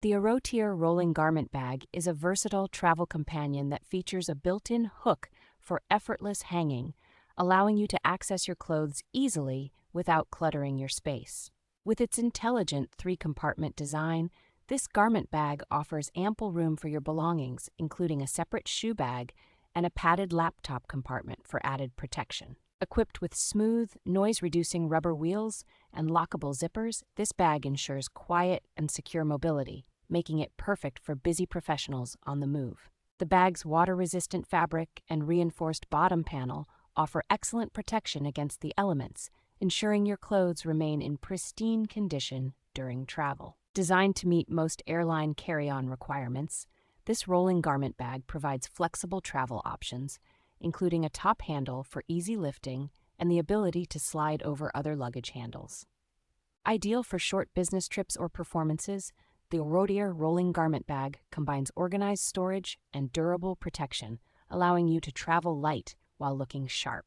The AUROTIER Rolling Garment Bag is a versatile travel companion that features a built-in hook for effortless hanging, allowing you to access your clothes easily without cluttering your space. With its intelligent three-compartment design, this garment bag offers ample room for your belongings, including a separate shoe bag and a padded laptop compartment for added protection. Equipped with smooth, noise-reducing rubber wheels and lockable zippers, this bag ensures quiet and secure mobility, making it perfect for busy professionals on the move. The bag's water-resistant fabric and reinforced bottom panel offer excellent protection against the elements, ensuring your clothes remain in pristine condition during travel. Designed to meet most airline carry-on requirements, this rolling garment bag provides flexible travel options, including a top handle for easy lifting and the ability to slide over other luggage handles. Ideal for short business trips or performances, the AUROTIER Rolling Garment Bag combines organized storage and durable protection, allowing you to travel light while looking sharp.